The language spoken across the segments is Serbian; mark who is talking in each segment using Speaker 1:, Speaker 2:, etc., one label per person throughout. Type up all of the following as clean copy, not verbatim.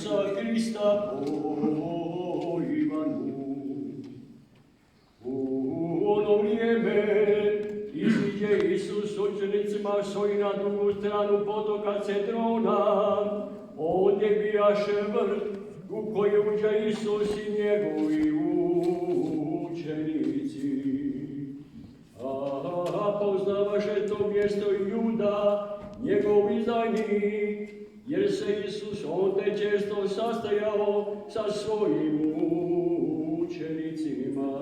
Speaker 1: Isusa Hrista po Ivanu. U ono vrijeme iziđe Isus učenicima svojim na drugu stranu potoka Cedrona, ondje bijaše vrt u koji uđe Isus i njegovi učenici. A poznavaše to mjesto Juda, njegov izdajnik, jer se Isus ondje često sastajao sa svojim učenicima.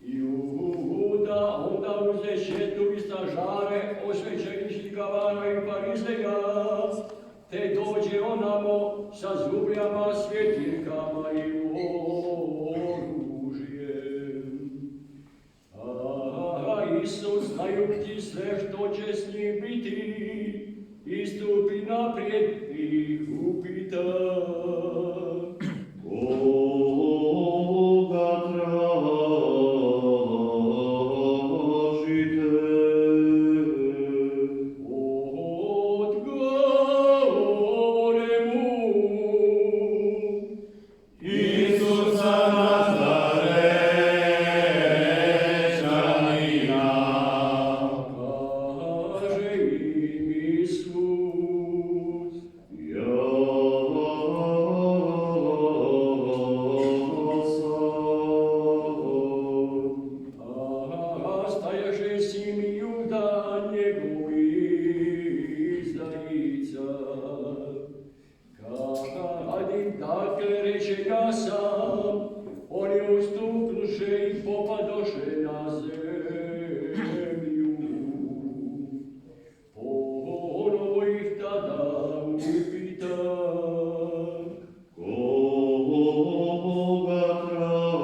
Speaker 1: Juda onda uzeše tu istražare osvećenih kavana i farizeja, te dođe onamo sa zubljama, svjetiljkama i oružjem. A Isus, znajući sve što će s njim biti, istupi naprijed i ih upita:
Speaker 2: Koga tražite?
Speaker 1: Odgovore mu:
Speaker 2: Isusa Nazarečanina.
Speaker 1: Kaže im Isus:
Speaker 2: Ja sam.
Speaker 1: Stajaše Simi Juda, njegov izdajica. Kad im dakle reče: ja sam, oni ustuknuše i popadoše na zemlju. Ponovo ih tada upita:
Speaker 2: Koga tražite?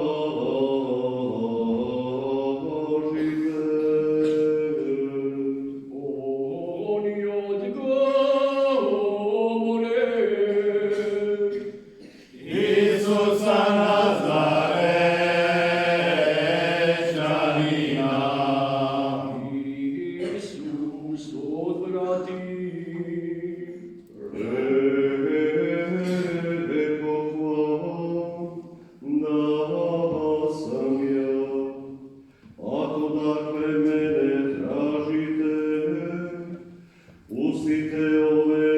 Speaker 1: Oni odgovore:
Speaker 2: Isusa Nazarečanina.
Speaker 1: Isus odvrati:
Speaker 2: Rekoh vam da sam ja. Ako dakle mene tražite, pustite ove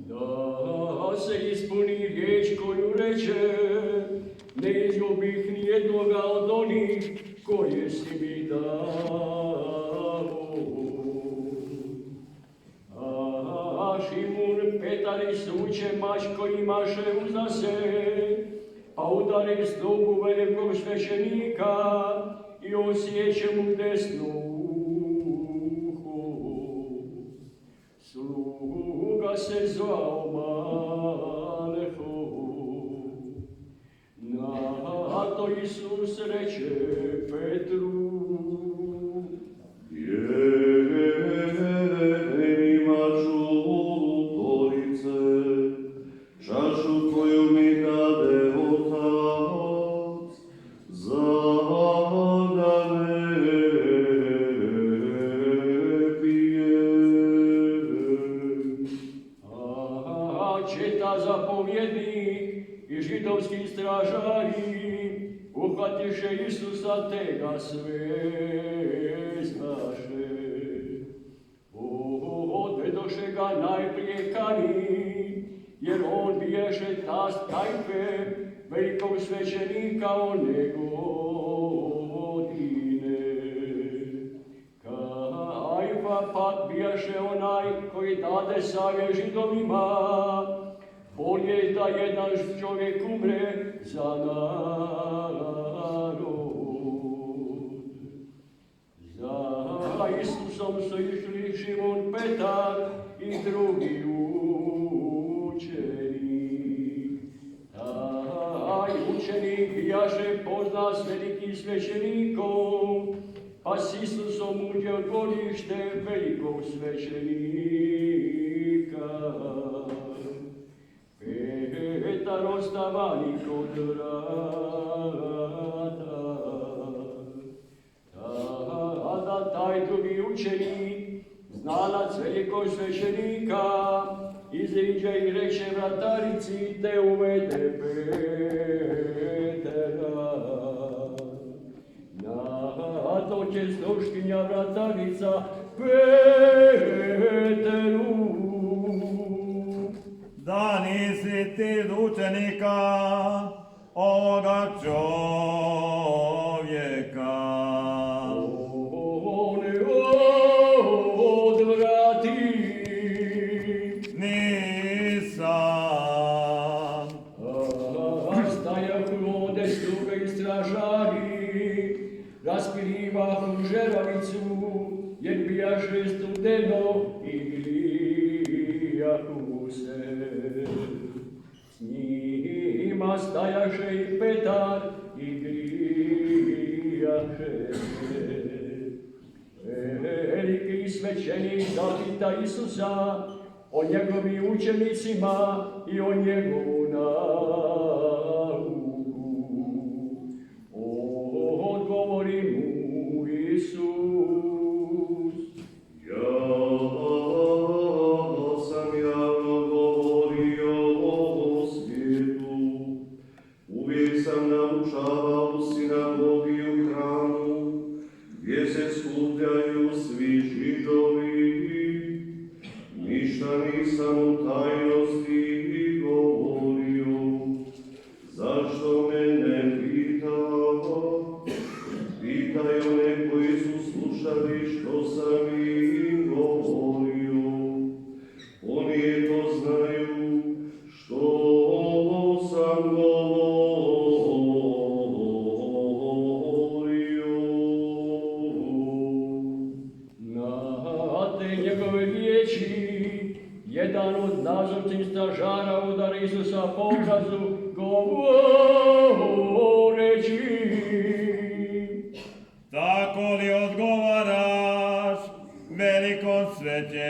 Speaker 1: Da se ispuni riječ koju reče: ne izgubih nijednoga od onih koje si mi dao. A Šimun Petar isuče mač koji imaše uza se, pa udari slugu velikog svećenika i osjeće mu desno uho. Sluga se zvao Maleho. Na to Isus reče Petru:
Speaker 2: Jeni maču korice, čašu koju mi dade Otac, da ne pijem.
Speaker 1: A četa zapovjednik i židovski stražari uhvatiše Isusa te ga svezaše. Odvedoše ga najprije Kani, jer on biješe tast Kajfe, velikog svećenika one godine. Kajfa pak bijaše onaj koji dade savjet Židovima: bolje da jedan čovjek umre za narod. Za Isusom su išli Šimun Petar i drugi učenik. Taj učenik bijaše pozna s velikim svećenikom, pa s Isusom uđe u dvorište velikog svećenika. Petar ostavani kod vrata, tada taj drugi učenik, znalac velikog svešenika, iziđe i reče vratarici, te uvede Petera. Na to će sluškinja vratarica Peteru.
Speaker 3: Da nisi ti učenika ovoga čovjeka.
Speaker 1: On odvrati.
Speaker 3: Nisam.
Speaker 1: Stajahu ovde sluga i stražari, raspirivahu žeravicu, jer bijaše studeno i grijahu se. S njima stajaše i Petar i grijaše se. Veliki svećenik zapita Isusa o njegovim učenicima i o njegovu nauku. Odgovori mu Isus.
Speaker 2: Ja sam javno govorio o svijetu, uvijek sam naučavao u sinagogi i u hramu, gdje se skupljaju svi Židovi. Ništa nisam u tajnosti govorio, zašto me ne pitao? Pitaj one koji su slušali što sam im govorio. Oni je to znaju što sam govorio.
Speaker 1: Na te njegove riječi, jedan od nazornih stražara udari Isusa po obrazu, govoreći:
Speaker 3: Tako li odgovaraš velikom svećeniku?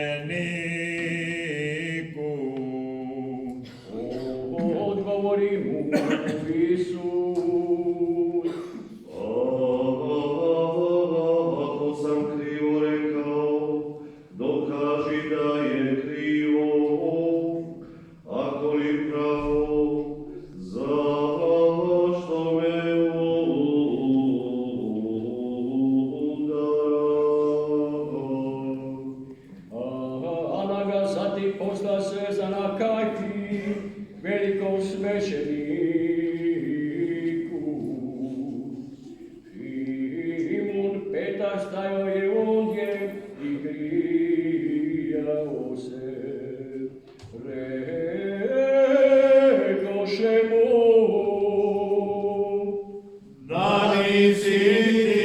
Speaker 1: Odgovori mu Isus.
Speaker 2: Ako sam krivo rekao, dokaži da je krivo. Ako li pravo, zašto me udara?
Speaker 1: Ana ga zatim posla svezana Kajfi, velikom svećeniku. Šimun Petar stajao je ondje i grijao se. Rekoše mu:
Speaker 3: Da nisi ti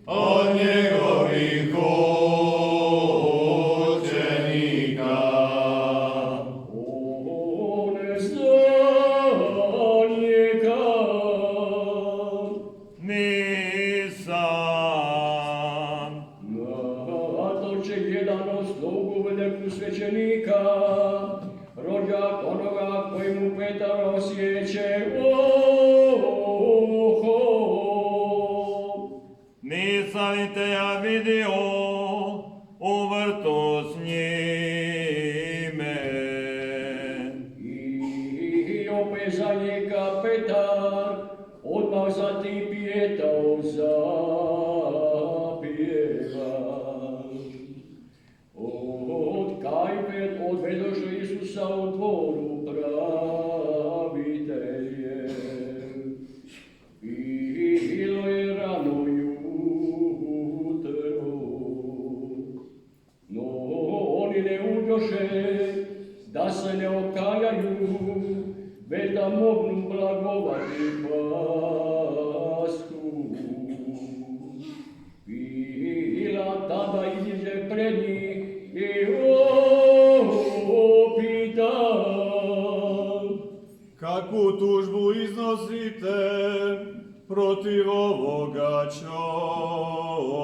Speaker 3: od njegovih učenika.
Speaker 1: On zna njega.
Speaker 3: Nisam.
Speaker 1: Na to će jedan od slugu velikog svećenika, rođak onoga koji mu Petar osjeće uho.
Speaker 3: Nisam li te ja vidio u vrtu s njime?
Speaker 1: I opet za njega Petar, odmah zatim pijetao zapjeva. Od Kajfe odvedoše Isusa u dvoru pravitelje. Bilo je rano jutro, no oni ne uđoše da se ne okajaju, već da mognu blagovati Pasku. Pilat tada iziđe pred njih i pita:
Speaker 3: Kakvu tužbu iznosite protiv ovoga čovjeka?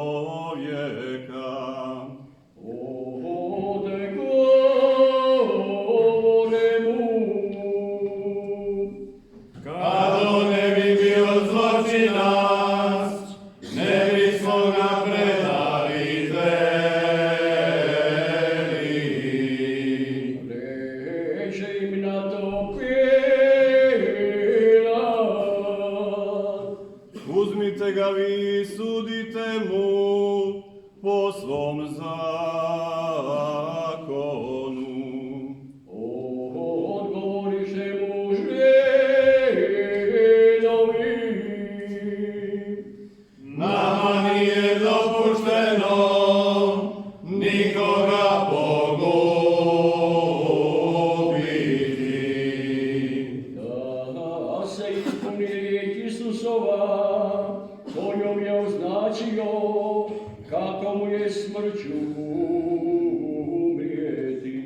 Speaker 1: Odgovore mu:
Speaker 3: Kad on ne bi bio služite mu po svom zakonu.
Speaker 1: Odgovoriše mu Židovi.
Speaker 3: Nama nije dopušteno nikoga pogubiti.
Speaker 1: Da se ispuni riječ Isusova, kojom je označio kako mu je smrću umrijeti.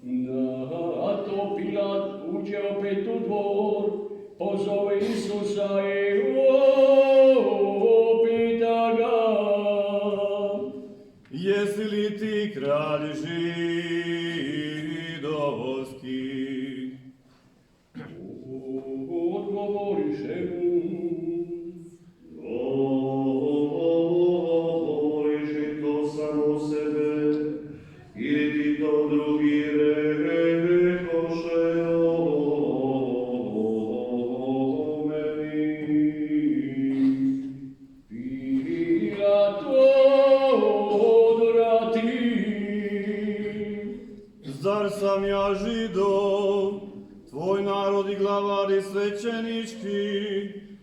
Speaker 1: Na to Pilat uđe opet u dvor, pozove Isusa i upita ga:
Speaker 3: Jesi li ti kralj židovski?
Speaker 1: Odgovoriše mu:
Speaker 2: Govoriš li to samo sebe, ili ti to drugi rekoše o meni?
Speaker 1: Pilat odvrati:
Speaker 3: Zar sam ja Židov? Tvoj narod i glavari svećenički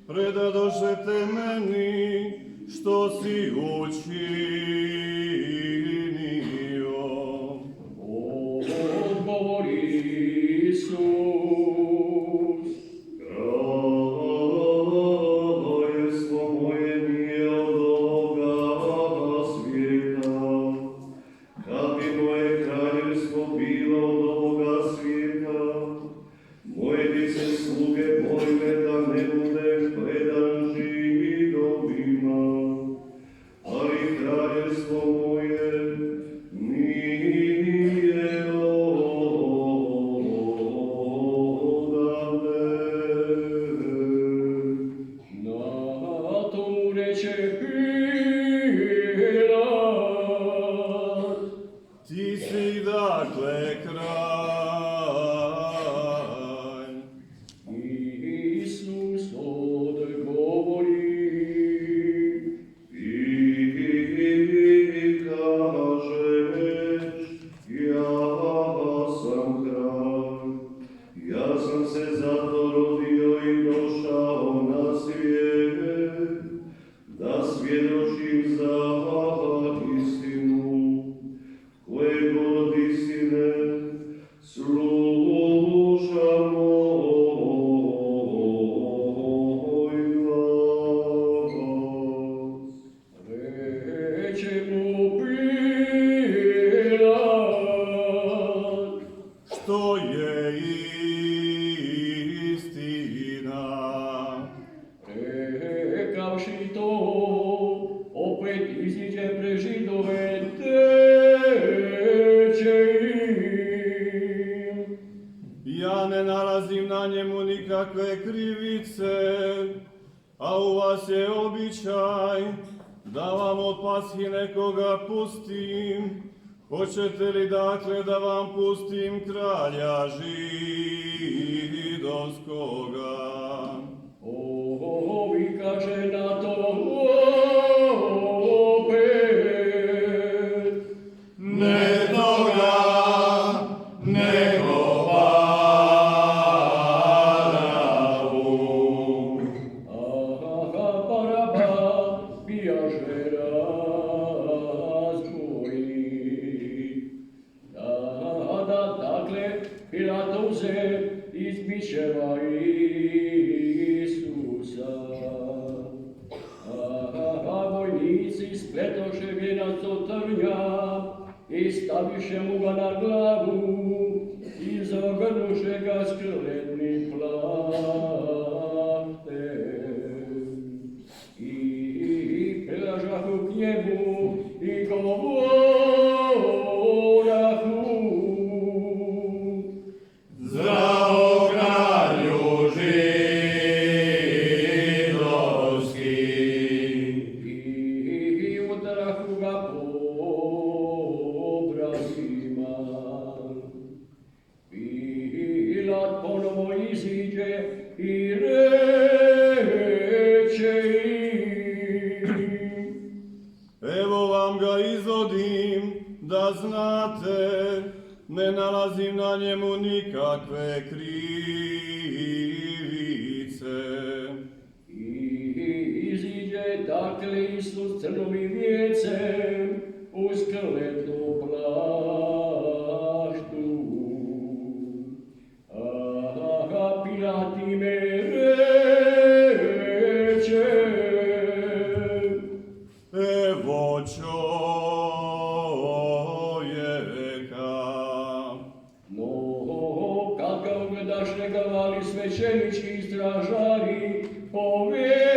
Speaker 3: predadoše te meni, što si učinio.
Speaker 1: Odgovori Isus:
Speaker 2: Kraljevstvo moje nije od ovoga svijeta. Kad bi moje kraljevstvo bilo od ovoga svijeta, moje bi se sluge bojile da ne bude predan Židovima. Ali kraljevstvo moje nije odavde.
Speaker 1: Na to mu reče Pilat:
Speaker 3: Ti si dakle kralj.
Speaker 1: Isus odgovori:
Speaker 2: Ti kažeš, ja sam kralj, ja sam se zato rodio i došao na svijet, da svjedočim za istinu, koje god istine sluša moj glas.
Speaker 1: Reče mu Pilat:
Speaker 3: Što je istina?
Speaker 1: Rekavši to, opet iziđe pre Židove, teče im.
Speaker 3: Ja ne nalazim na njemu nikakve krivice, a u vas je običaj da vam od Pashi nekoga pustim. Hoćete li dakle da vam pustim kralja židovskoga?
Speaker 1: Ovi kaže na to opet:
Speaker 3: Ne toga, nego Barabu.
Speaker 1: Baraba bijaše razbojnik. Dakle, Pilat uze izbičeva Isusa. Vojnici spletoše vijenac od trnja i staviše mu ga na glavu i zagrnuše ga skletni plahtem. I prilažahu k njemu i govorahu:
Speaker 3: Zdravo kralju židovski.
Speaker 1: I udarahu ga po obrazima. Pilat ponovo iziđe i reče im:
Speaker 3: znate, ne nalazim na njemu nikakve krivice.
Speaker 1: I iziđe dakle Isus crnovim vijecem uz kletnu plaštu. Aha, Pilat ime reče,
Speaker 3: Evo čovjeka.
Speaker 1: no, kad ga ugledaše ga vali svećenički stražari, povikaše.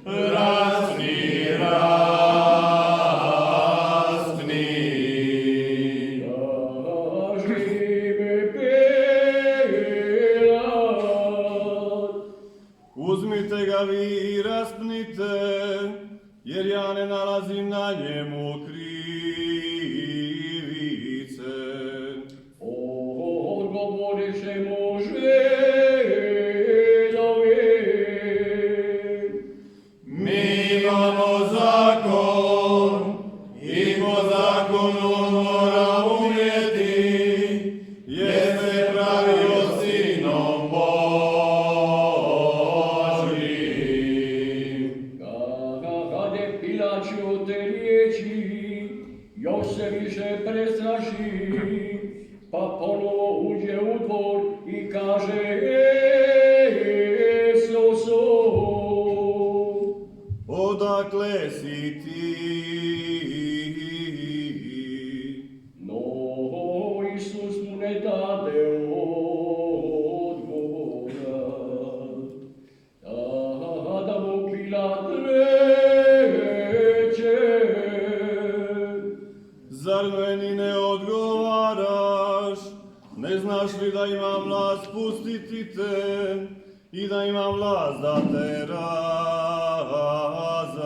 Speaker 3: Razni.
Speaker 1: Kaži me Pilat,
Speaker 3: Uzmite ga vi i raspnite, jer ja ne nalazim na njemu krivice.
Speaker 1: odgovoriše mu Židovi.
Speaker 3: Mi imamo zakon i po zakonu on mora umrijeti, jer se pravio sinom Božjim.
Speaker 1: Kad je Pilat čuo te riječi, još se više prestraši, pa ponovo uđe u dvor i kaže Isusu,
Speaker 3: Odakle si ti?
Speaker 1: no Isus mu ne dade odgovora. Tada mu Pilat reče,
Speaker 3: Zar meni ne odgovaraš? Ne znaš li da imam vlast pustiti te i da imam vlast da te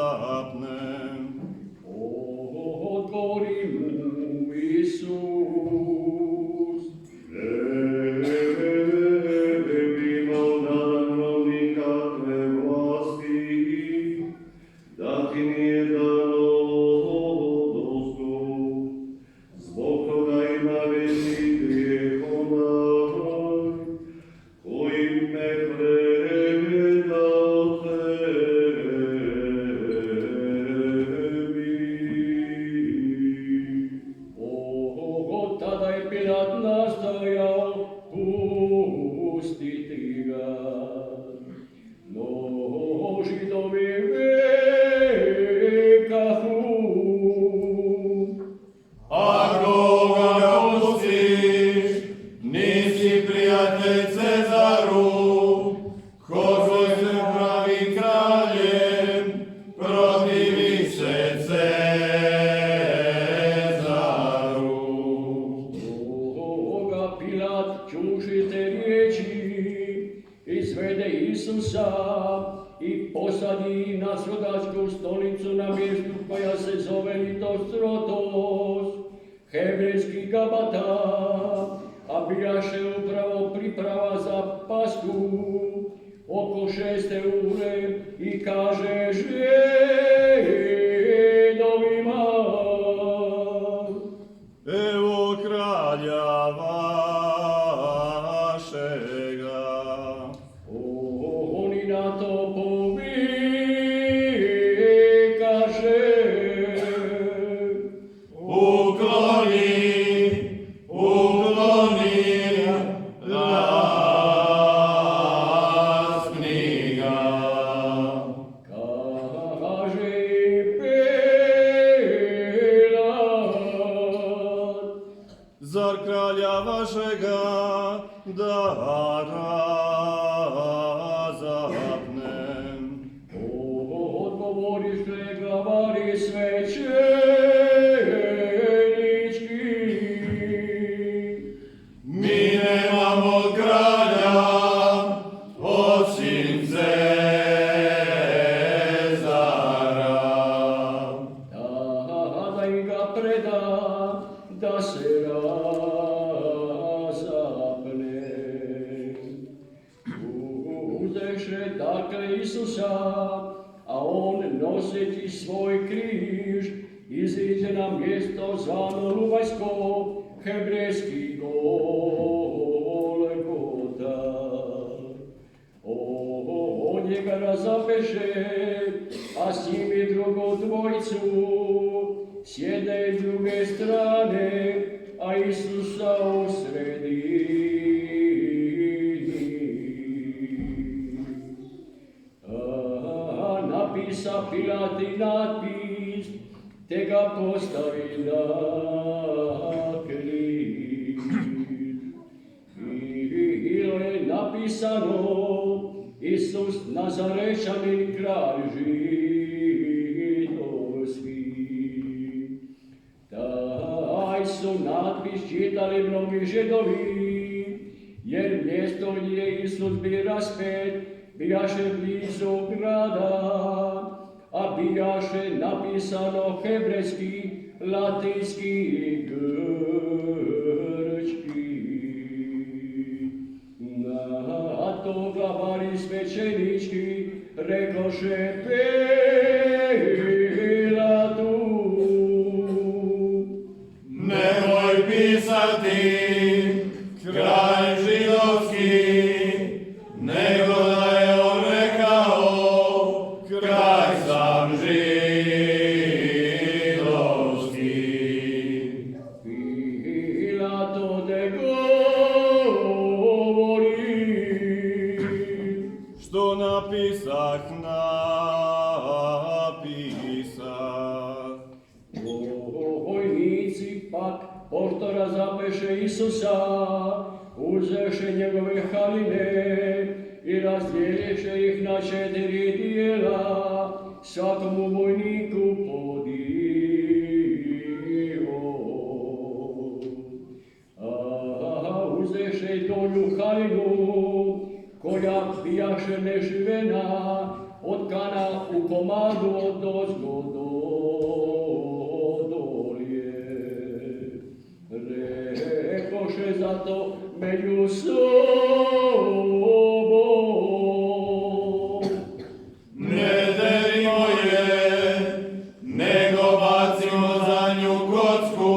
Speaker 3: razapnem?
Speaker 1: odgovori mu Isus.
Speaker 2: Ne bi imao naravno nikakve vlasti, da ti nije dano dostup. Zbog toga ima veliki grijeh onaj koji me predao tebi.
Speaker 1: Tada je Pilat nastojao pustiti ga, no Židovi vekahu,
Speaker 3: Ako ga pustiš, nisi prijatelj Cezaru, koji se pravi kraljem, protivi se Cezaru.
Speaker 1: Oga Pilat čuši te riječi, izvede Isusa i posadi na sudačku stolicu na mjestu koja se zove Litostrotos, hebrejski Gabata, a bijaše upravo priprava za Pasku oko 6. ure i kaže Židovima,
Speaker 3: Evo kralja vašega.
Speaker 1: oni na to povikaše.
Speaker 3: Ukloni, raspni ga.
Speaker 1: Kaže Pilat,
Speaker 3: Zar kralja vašega da razapnem?
Speaker 1: odgovoriše glavari svećenički,
Speaker 3: Mi nemamo kralja osim Cezara.
Speaker 1: da im ga preda da se razapne. Uzeše dakle Isusa, a a on noseći svoj križ iziđe na mjesto zvano Lubajsko, hebrejski Golgota. On njega razapeše, a s njim i drugu dvojicu, sjede i druge strane, a Isusa u sredini. Napisa Pilat i natpis, te ga postavi na križ. Bilo je napisano, Isus Nazarečanin, kralj židovski. Taj su natpis čitali mnogi Židovi, jer mjesto gdje je Isus bi raspet, bijaše blizu grada, a bijaše napisano hebrejski, latinski i grčki. Na to glavari svećenički rekoše Pilatu:
Speaker 3: Nemoj pisati kralj židovski, nego da je on rekao kralj sam židovski.
Speaker 1: Pilat ode govori:
Speaker 3: Što napisah, napisah.
Speaker 1: Vojnici pak, pošto razapeše Isusa, uzeše njegove haline i razdjeliše ih na 4 dijela, svakomu vojniku po dio. Uzeše i donju halinu, koja bijaše neživena, otkana u komadu od ozgo do dolje. Rekoše zato među sobom:
Speaker 3: Ne derimo je, nego bacimo za nju kocku,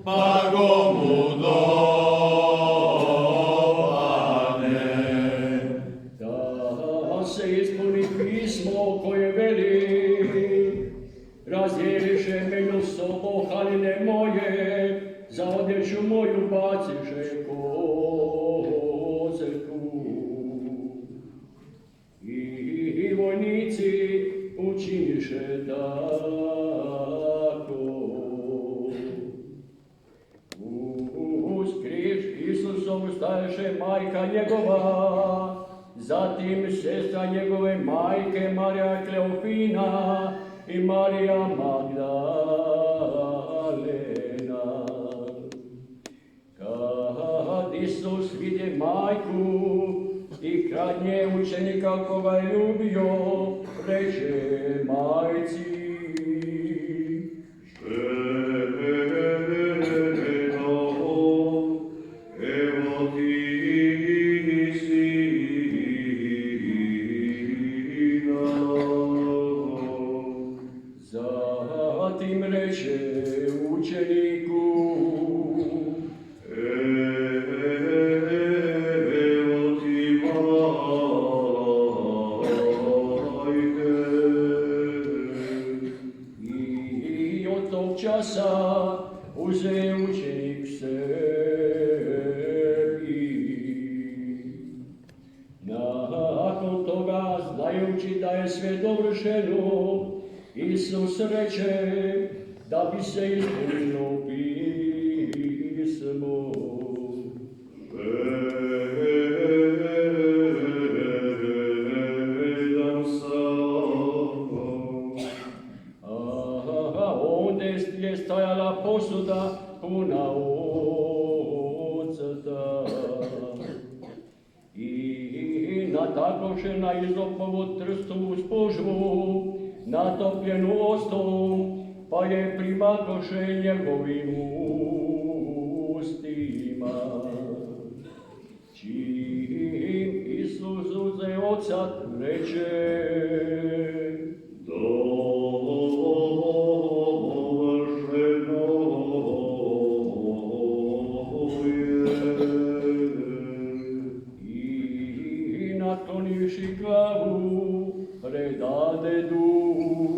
Speaker 3: pa go mu dopadne.
Speaker 1: Da se ispuni pismo koje veli: razdjeliše među sobom haline moje, za odjeću moju baciše koceku. I vojnici učiniše tako. Uz križ Isusov staješe majka njegova, zatim sestra njegove majke Marija Kleofina i Marija Magdalena. Kad Isus vidi majku i krad nje učenika koga je ljubio, reče majci:
Speaker 2: Evo ti sina.
Speaker 1: Zatim reče učeniku:
Speaker 2: Evo ti majke.
Speaker 1: I od tog časa uze učenik sebi. Nakon toga, znajući da je sve dovršeno, Isus reče da bi se ispunilo pismo:
Speaker 2: Gledam sam.
Speaker 1: Onde je stajala posuda puna octa. I natakoše na izopovu trstu spužvu, natopljenu ostom, pa je primakoše njegovim ustima. Čim Isus uze ocat, reče: skloniši glavu, predade duh.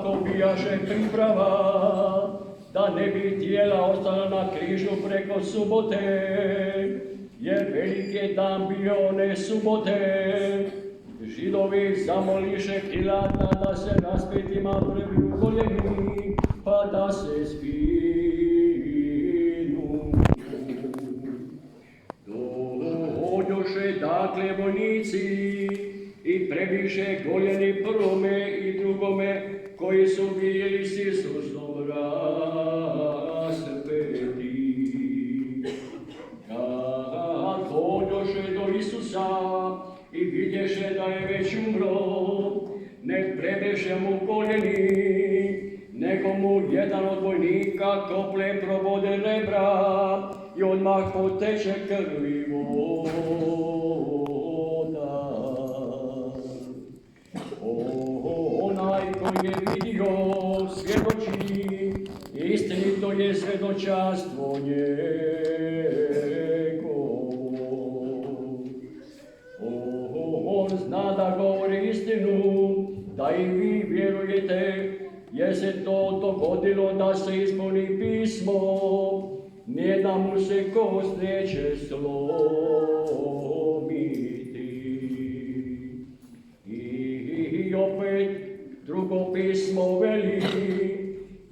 Speaker 1: Kako bijaše priprava, da ne bi tijela ostala na križu preko subote, jer velik je dan bio one subote. Židovi zamoliše Pilata da se raspetima prvi u koljeni, pa da se skinu. Dođoše dakle vojnici i prebiše koljeni prvome i drugome, koji su bili s Isusom raspeti. Kad dođoše do Isusa i vidješe da je već umro, ne prebeše mu koljeni, nego mu jedan od vojnika kopljem probode rebra i odmah poteče krvi voda. Onaj koji je vidio svjedoči, istinito je svjedočanstvo njegovo. On zna da govori istinu, da i vi vjerujete, jer se to dogodilo da se ispuni pismo, nijedna mu se kost neće slomiti. I opet drugo pismo veli,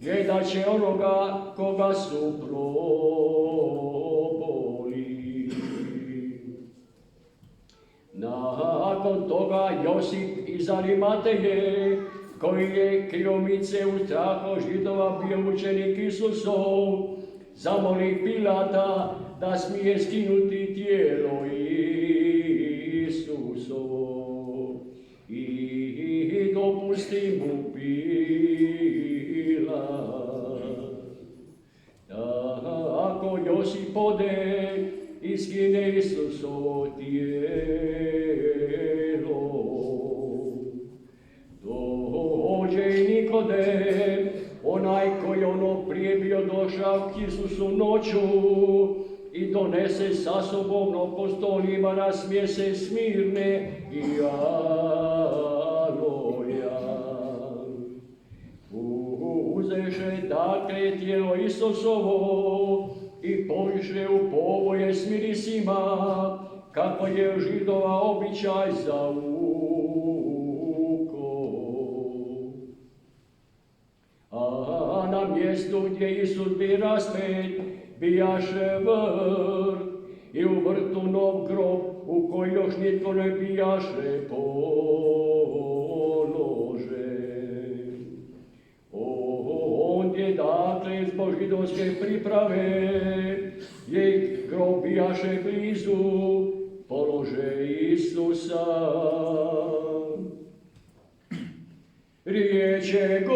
Speaker 1: gledat će onoga koga su proboli. Nakon toga Josip iz Arimateje, koji je kriomice u strahu Židova bio učenik Isusov, zamoli Pilata da smije skinuti tijelo Isusovo i dopusti mu Pilat. Ako Josip ode i skine Isusovo tijelo, dođe i Nikodem, onaj koji ono prije bio došao k Isusu noću i donese sa sobom oko stolima smjese smirne i aloja. Uzeše dakle tijelo Isusovo i poviše u povoje s mirisima, kako je Židova običaj za a na mjestu gdje Isus bi raspet, bijaše vrt i u vrtu nov grob u koji još nitko ne bijaše položen. Ondje dakle zbog židovske priprave je grob bijaše blizu, polože Isusa. Riječ je